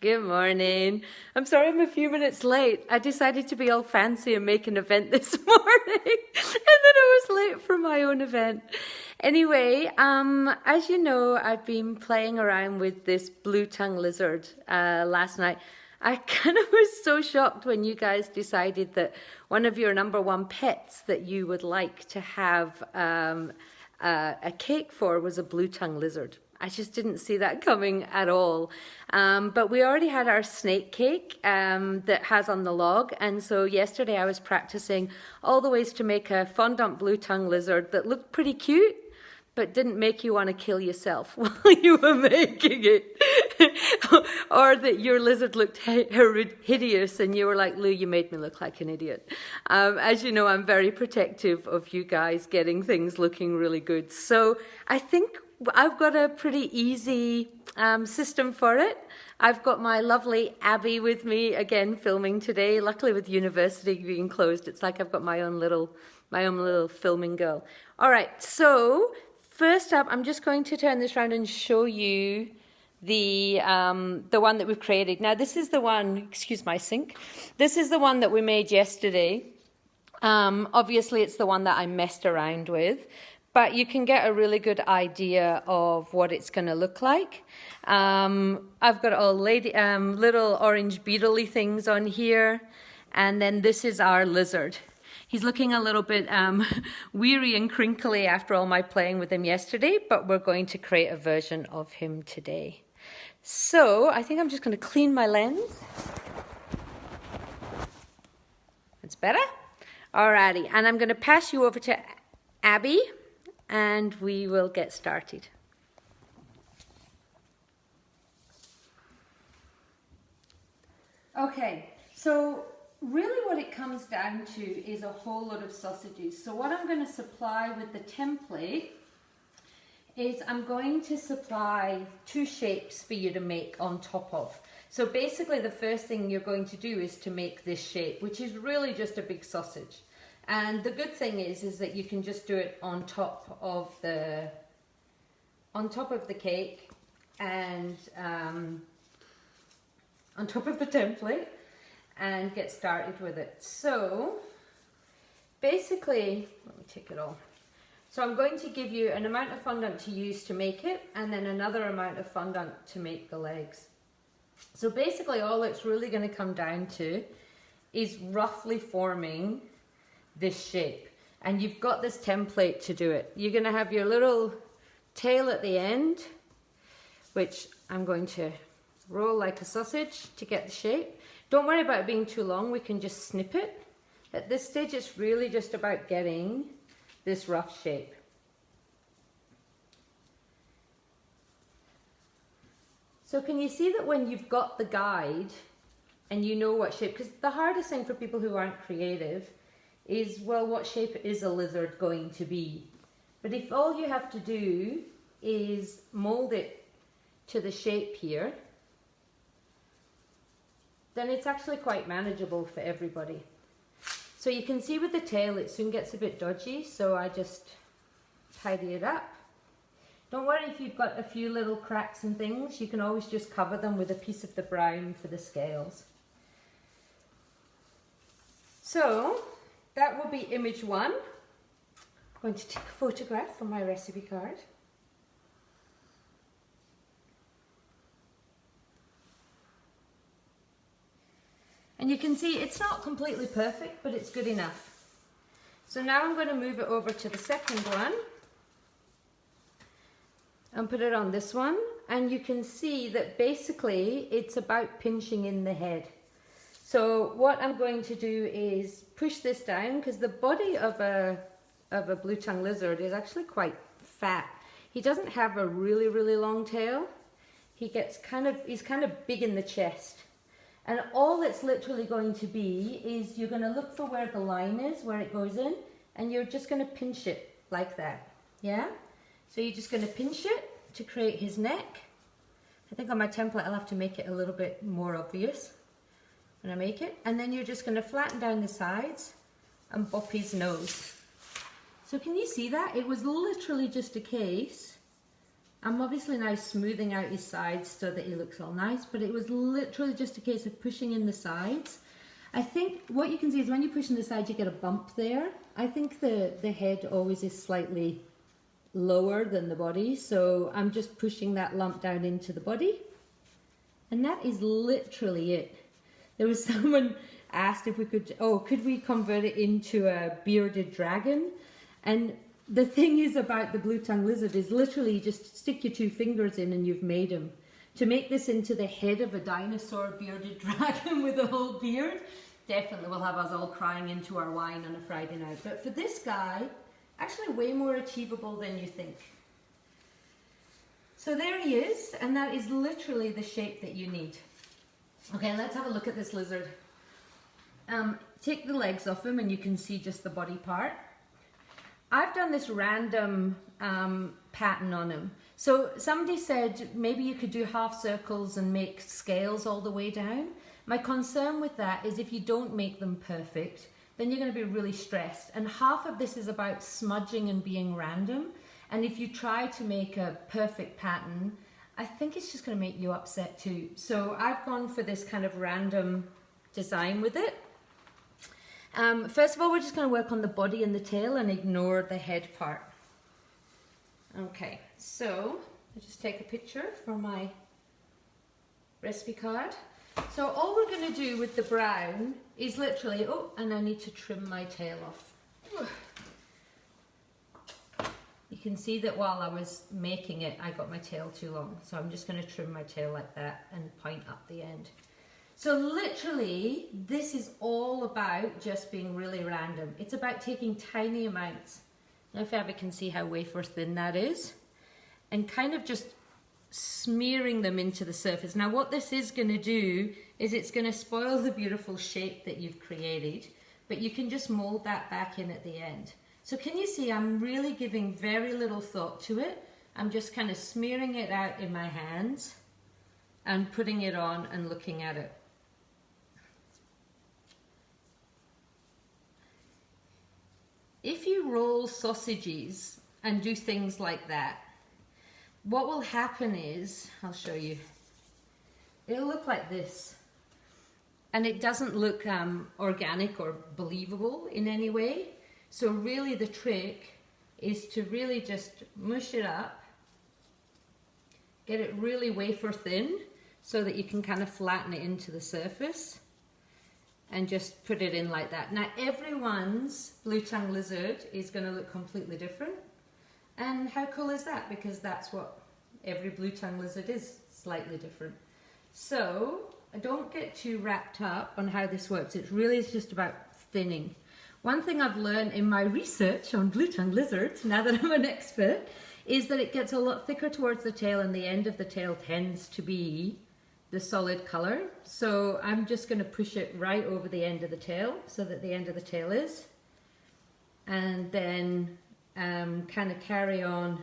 Good morning. I'm sorry I'm a few minutes late. I decided to be all fancy and make an event this morning, and then I was late for my own event. Anyway, as you know, I've been playing around with this blue tongue lizard last night. I kind of was so shocked when you guys decided that one of your number one pets that you would like to have a cake for was a blue tongue lizard. I just didn't see that coming at all. But we already had our snake cake that has on the log. And so yesterday I was practicing all the ways to make a fondant blue tongue lizard that looked pretty cute, but didn't make you want to kill yourself while you were making it. Or that your lizard looked hideous and you were like, Lou, you made me look like an idiot. As you know, I'm very protective of you guys getting things looking really good. So I think I've got a pretty easy system for it. I've got my lovely Abby with me again filming today. Luckily with university being closed, it's like I've got my own little filming girl. All right, so first up, I'm just going to turn this around and show you the one that we've created. Now this is the one, excuse my sink. This is the one that we made yesterday. Obviously it's the one that I messed around with, but you can get a really good idea of what it's going to look like. I've got all little orange beetle-y things on here, and then this is our lizard. He's looking a little bit weary and crinkly after all my playing with him yesterday, but we're going to create a version of him today. So I think I'm just going to clean my lens. It's better? Alrighty, and I'm going to pass you over to Abby, and we will get started. Okay, so really what it comes down to is a whole lot of sausages. So what I'm going to supply with the template is I'm going to supply two shapes for you to make on top of. So basically the first thing you're going to do is to make this shape, which is really just a big sausage. And the good thing is that you can just do it on top of the cake and on top of the template and get started with it. So basically, let me take it off. So I'm going to give you an amount of fondant to use to make it and then another amount of fondant to make the legs. So basically all it's really going to come down to is roughly forming this shape, and you've got this template to do it. You're going to have your little tail at the end, which I'm going to roll like a sausage to get the shape. Don't worry about it being too long, we can just snip it. At this stage it's really just about getting this rough shape. So can you see that when you've got the guide and you know what shape, because the hardest thing for people who aren't creative is, well, what shape is a lizard going to be? But if all you have to do is mold it to the shape here, then it's actually quite manageable for everybody. So you can see with the tail it soon gets a bit dodgy, so I just tidy it up. Don't worry if you've got a few little cracks and things, you can always just cover them with a piece of the brown for the scales. So that will be image one. I'm going to take a photograph from my recipe card. And you can see it's not completely perfect, but it's good enough. So now I'm going to move it over to the second one and put it on this one. And you can see that basically it's about pinching in the head. So what I'm going to do is push this down, because the body of a blue tongue lizard is actually quite fat. He doesn't have a really, really long tail. He's kind of big in the chest. And all it's literally going to be is you're going to look for where the line is, where it goes in, and you're just going to pinch it like that. Yeah? So you're just going to pinch it to create his neck. I think on my template I'll have to make it a little bit more obvious when I make it. And then you're just going to flatten down the sides and bop his nose. So can you see that? It was literally just a case I'm obviously now smoothing out his sides so that he looks all nice, but it was literally just a case of pushing in the sides. I think what you can see is when you push in the sides, you get a bump there. I think the head always is slightly lower than the body, so I'm just pushing that lump down into the body. And that is literally it. There was someone asked if we could we convert it into a bearded dragon? And the thing is about the blue-tongued lizard is literally you just stick your 2 fingers in and you've made him. To make this into the head of a dinosaur bearded dragon with a whole beard, definitely will have us all crying into our wine on a Friday night. But for this guy, actually way more achievable than you think. So there he is, and that is literally the shape that you need. Okay, let's have a look at this lizard. Take the legs off him and you can see just the body part. I've done this random pattern on him. So somebody said maybe you could do half circles and make scales all the way down. My concern with that is if you don't make them perfect, then you're going to be really stressed. And half of this is about smudging and being random. And if you try to make a perfect pattern, I think it's just going to make you upset too. So I've gone for this kind of random design with it. First of all, we're just going to work on the body and the tail and ignore the head part. Okay, so I'll just take a picture for my recipe card. So all we're going to do with the brown is literally, and I need to trim my tail off. You can see that while I was making it, I got my tail too long. So I'm just going to trim my tail like that and point up the end. So literally, this is all about just being really random. It's about taking tiny amounts. Now if Abby can see how wafer thin that is, and kind of just smearing them into the surface. Now what this is going to do is it's going to spoil the beautiful shape that you've created, but you can just mold that back in at the end. So can you see I'm really giving very little thought to it. I'm just kind of smearing it out in my hands and putting it on and looking at it. If you roll sausages and do things like that, what will happen is, I'll show you, it'll look like this. And it doesn't look organic or believable in any way. So really the trick is to really just mush it up, get it really wafer thin so that you can kind of flatten it into the surface and just put it in like that. Now everyone's blue-tongued lizard is going to look completely different. And how cool is that? Because that's what every blue-tongued lizard is, slightly different. So don't get too wrapped up on how this works. It really is just about thinning. One thing I've learned in my research on blue-tongued lizards, now that I'm an expert, is that it gets a lot thicker towards the tail and the end of the tail tends to be the solid color. So I'm just going to push it right over the end of the tail so that the end of the tail is. And then kind of carry on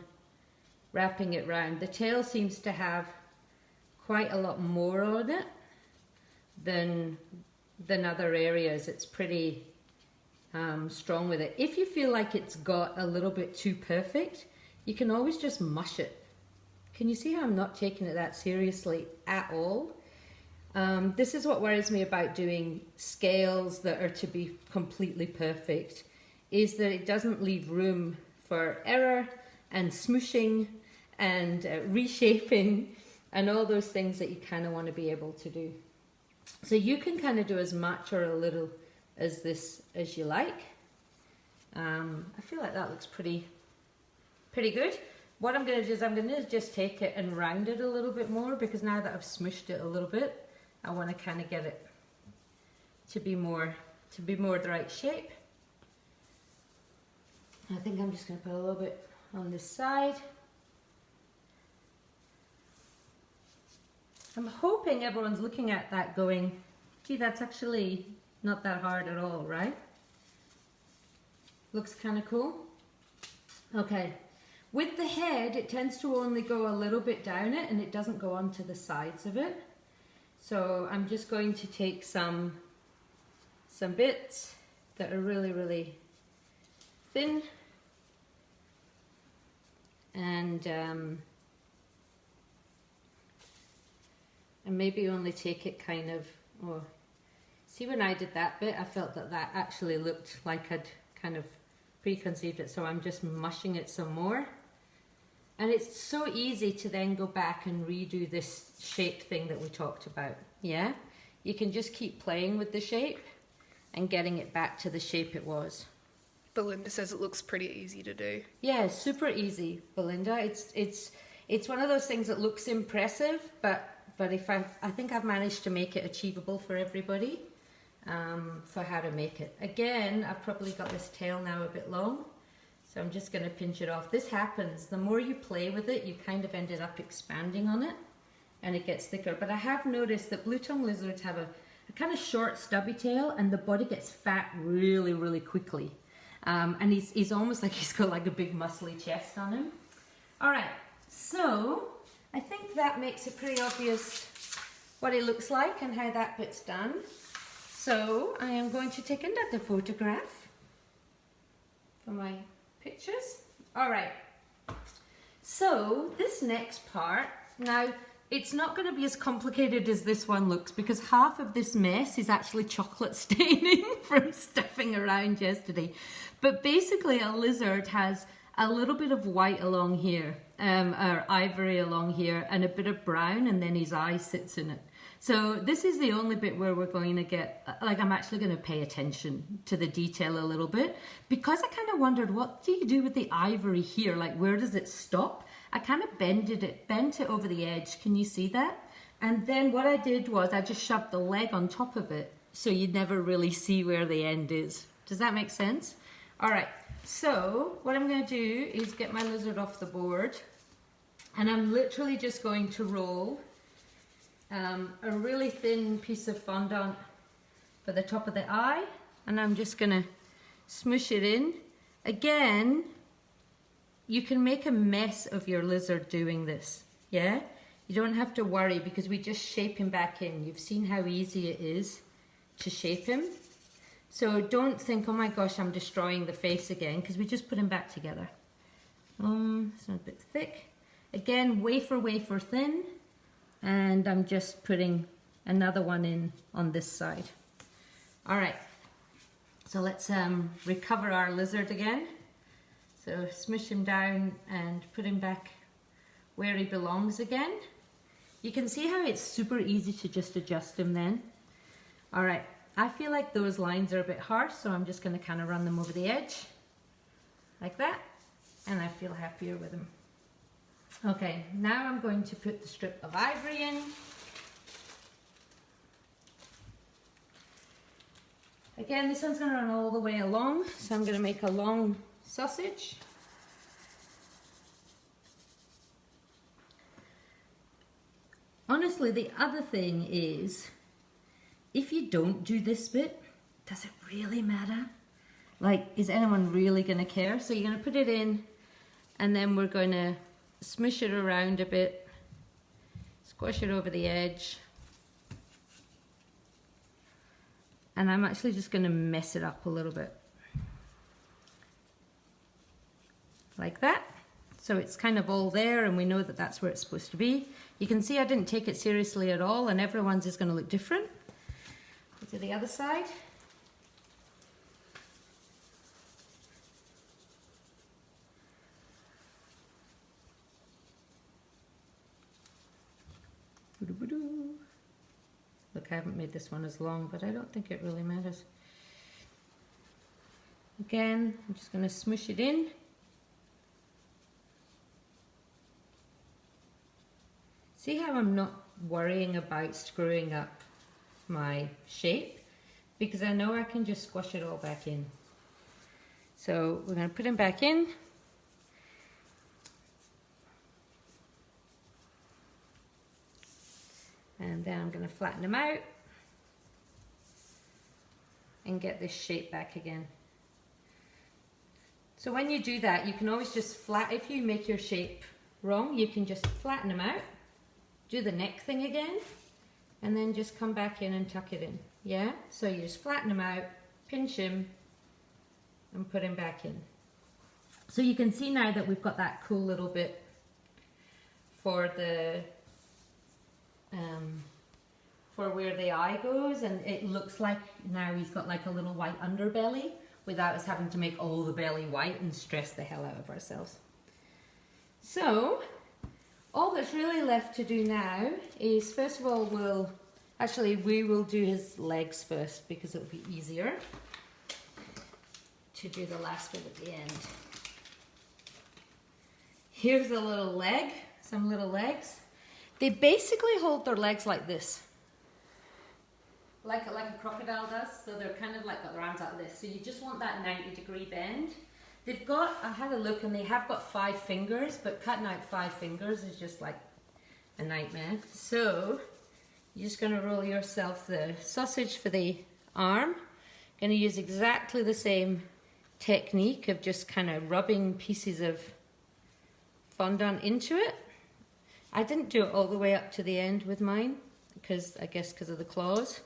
wrapping it round. The tail seems to have quite a lot more on it than other areas. It's pretty strong with it. If you feel like it's got a little bit too perfect, you can always just mush it. Can you see how I'm not taking it that seriously at all? This is what worries me about doing scales that are to be completely perfect, is that it doesn't leave room for error and smooshing and reshaping and all those things that you kind of want to be able to do. So you can kind of do as much or a little as this as you like. I feel like that looks pretty good. What I'm going to do is I'm going to just take it and round it a little bit more, because now that I've smushed it a little bit, I want to kind of get it to be more the right shape. I think I'm just going to put a little bit on this side. I'm hoping everyone's looking at that going, gee, that's actually not that hard at all, right? Looks kind of cool. Okay. With the head, it tends to only go a little bit down it and it doesn't go onto the sides of it. So I'm just going to take some bits that are really, really thin and and maybe only take it kind of, oh, see when I did that bit, I felt that that actually looked like I'd kind of preconceived it, so I'm just mushing it some more. And it's so easy to then go back and redo this shape thing that we talked about, yeah? You can just keep playing with the shape and getting it back to the shape it was. Belinda says it looks pretty easy to do. Yeah, super easy, Belinda. It's one of those things that looks impressive, but if I think I've managed to make it achievable for everybody, for how to make it. Again, I've probably got this tail now a bit long, so I'm just going to pinch it off. This happens, the more you play with it, you kind of ended up expanding on it, and it gets thicker. But I have noticed that blue-tongue lizards have a kind of short, stubby tail, and the body gets fat really, really quickly. And he's almost like he's got like a big muscly chest on him. All right, so I think that makes it pretty obvious what it looks like and how that bit's done. So I am going to take another photograph for my pictures. All right, so this next part, now it's not going to be as complicated as this one looks, because half of this mess is actually chocolate staining from stuffing around yesterday. But basically a lizard has a little bit of white along here, or ivory along here, and a bit of brown, and then his eye sits in it. So this is the only bit where we're going to get, like, I'm actually going to pay attention to the detail a little bit, because I kind of wondered, what do you do with the ivory here? Like, where does it stop? I kind of bent it over the edge. Can you see that? And then what I did was I just shoved the leg on top of it, so you'd never really see where the end is. Does that make sense? All right, so what I'm going to do is get my lizard off the board, and I'm literally just going to roll a really thin piece of fondant for the top of the eye, and I'm just going to smoosh it in. Again, you can make a mess of your lizard doing this, yeah? You don't have to worry, because we just shape him back in. You've seen how easy it is to shape him. So don't think, oh my gosh, I'm destroying the face again, because we just put him back together. It's not a bit thick. Again, wafer thin, and I'm just putting another one in on this side. All right, so let's recover our lizard again. So smush him down and put him back where he belongs again. You can see how it's super easy to just adjust him then. All right, I feel like those lines are a bit harsh, so I'm just going to kind of run them over the edge like that, and I feel happier with them. Okay, now I'm going to put the strip of ivory in. Again, this one's going to run all the way along, so I'm going to make a long sausage. Honestly, the other thing is, if you don't do this bit, does it really matter? Like, is anyone really going to care? So you're going to put it in, and then we're going to smush it around a bit, squash it over the edge, and I'm actually just going to mess it up a little bit. Like that. So it's kind of all there, and we know that that's where it's supposed to be. You can see I didn't take it seriously at all, and everyone's is going to look different. Go to the other side. Look, I haven't made this one as long, but I don't think it really matters. Again, I'm just going to smush it in. See how I'm not worrying about screwing up my shape, because I know I can just squash it all back in. So we're going to put him back in. And then I'm going to flatten him out and get this shape back again. So when you do that, you can always just if you make your shape wrong, you can just flatten him out, do the neck thing again, and then just come back in and tuck it in. Yeah? So you just flatten him out, pinch him, and put him back in. So you can see now that we've got that cool little bit for the for where the eye goes, and it looks like now he's got like a little white underbelly without us having to make all the belly white and stress the hell out of ourselves. So all that's really left to do now is, first of all, we will do his legs first because it'll be easier to do the last bit at the end. Here's a little leg, some little legs. They basically hold their legs like this. Like a crocodile does, so they're kind of like got their arms out like this. So you just want that 90-degree bend. They've got, I had a look, and they have got 5 fingers, but cutting out 5 fingers is just like a nightmare. So you're just going to roll yourself the sausage for the arm. Going to use exactly the same technique of just kind of rubbing pieces of fondant into it. I didn't do it all the way up to the end with mine, because I guess because of the claws.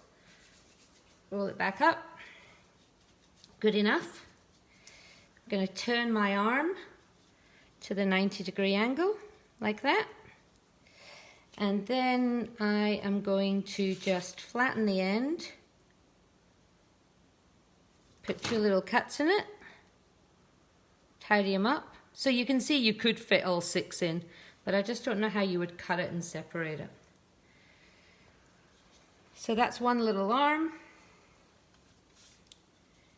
Roll it back up. Good enough. I'm going to turn my arm to the 90-degree angle, like that. And then I am going to just flatten the end. Put 2 little cuts in it. Tidy them up. So you can see you could fit all 6 in, but I just don't know how you would cut it and separate it. So that's one little arm.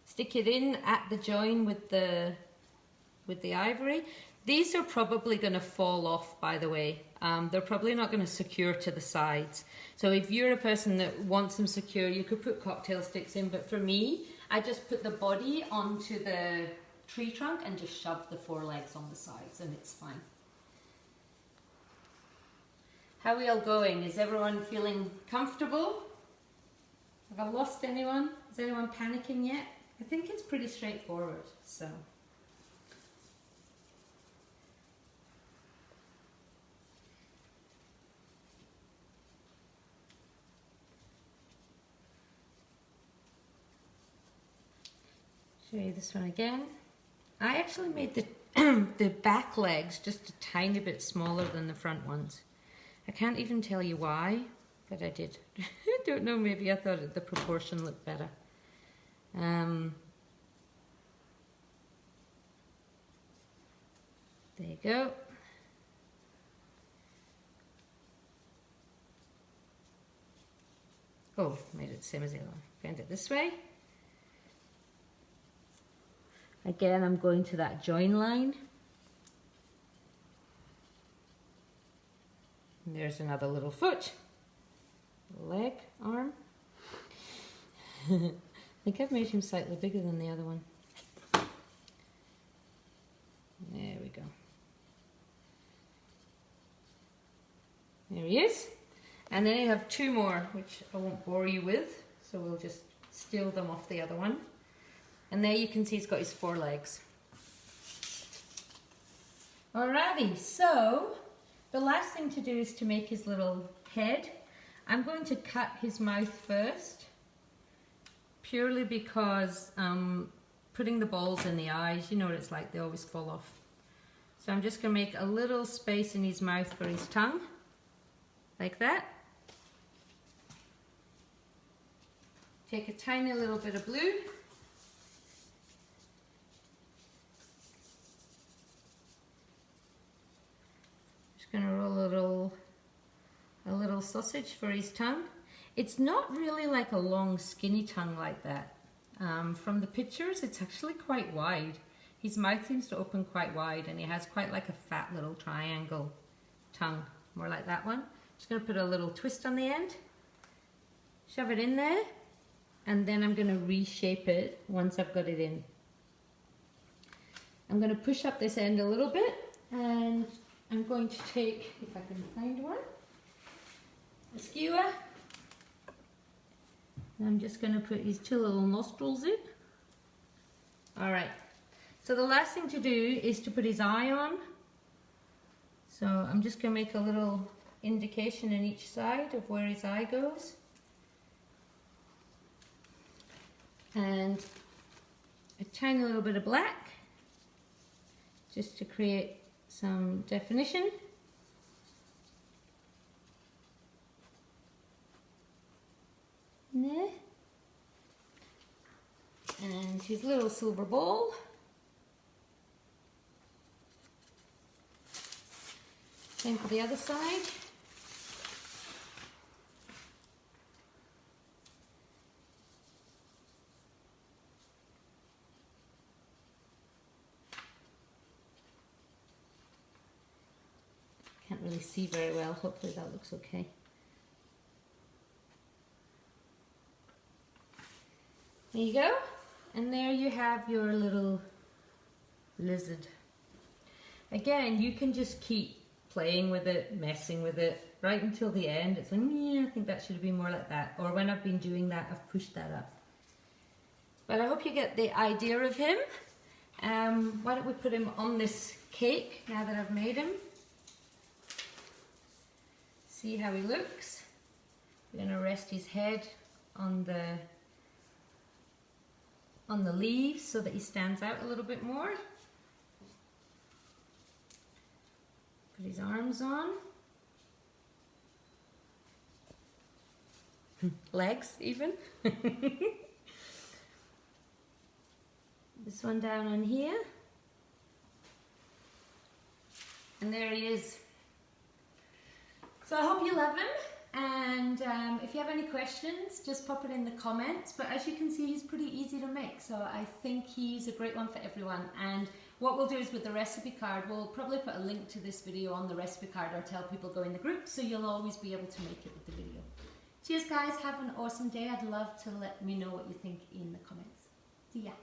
Stick it in at the join with the ivory. These are probably going to fall off, by the way. They're probably not going to secure to the sides. So if you're a person that wants them secure, you could put cocktail sticks in, but for me, I just put the body onto the tree trunk and just shove the 4 legs on the sides, and it's fine. How are we all going? Is everyone feeling comfortable? Have I lost anyone? Is anyone panicking yet? I think it's pretty straightforward, so. Show you this one again. I actually made the the back legs just a tiny bit smaller than the front ones. I can't even tell you why, but I did. I don't know, maybe I thought the proportion looked better. There you go. Oh, made it the same as the other one. Bend it this way. Again, I'm going to that join line. And there's another little foot, leg, arm. I think I've made him slightly bigger than the other one. There we go. There he is. And then you have 2 more, which I won't bore you with, so we'll just steal them off the other one. And there you can see he's got his 4 legs. Alrighty, so the last thing to do is to make his little head. I'm going to cut his mouth first, purely because putting the balls in the eyes, you know what it's like, they always fall off. So I'm just going to make a little space in his mouth for his tongue, like that. Take a tiny little bit of blue. Just going to roll a little sausage for his tongue. It's not really like a long skinny tongue like that. From the pictures, it's actually quite wide. His mouth seems to open quite wide, and he has quite like a fat little triangle tongue, more like that one. Just going to put a little twist on the end, shove it in there, and then I'm going to reshape it once I've got it in. I'm going to push up this end a little bit, and I'm going to take, if I can find one, a skewer. And I'm just going to put his 2 little nostrils in. Alright, so the last thing to do is to put his eye on. So I'm just going to make a little indication in each side of where his eye goes. And a tiny little bit of black, just to create some definition. And his little silver bowl. Same for the other side. Can't really see very well. Hopefully that looks okay. There you go. And there you have your little lizard. Again, you can just keep playing with it, messing with it, right until the end. It's like, yeah, I think that should have been more like that. Or when I've been doing that, I've pushed that up. But I hope you get the idea of him. Why don't we put him on this cake now that I've made him? See how he looks. We're going to rest his head on the leaves so that he stands out a little bit more. Put his arms on. Legs even. This one down on here. And there he is. So I hope you love him, and if you have any questions, just pop it in the comments. But as you can see, he's pretty easy to make, so I think he's a great one for everyone. And what we'll do is with the recipe card, we'll probably put a link to this video on the recipe card or tell people go in the group, so you'll always be able to make it with the video. Cheers guys, have an awesome day. I'd love to let me know what you think in the comments. See ya.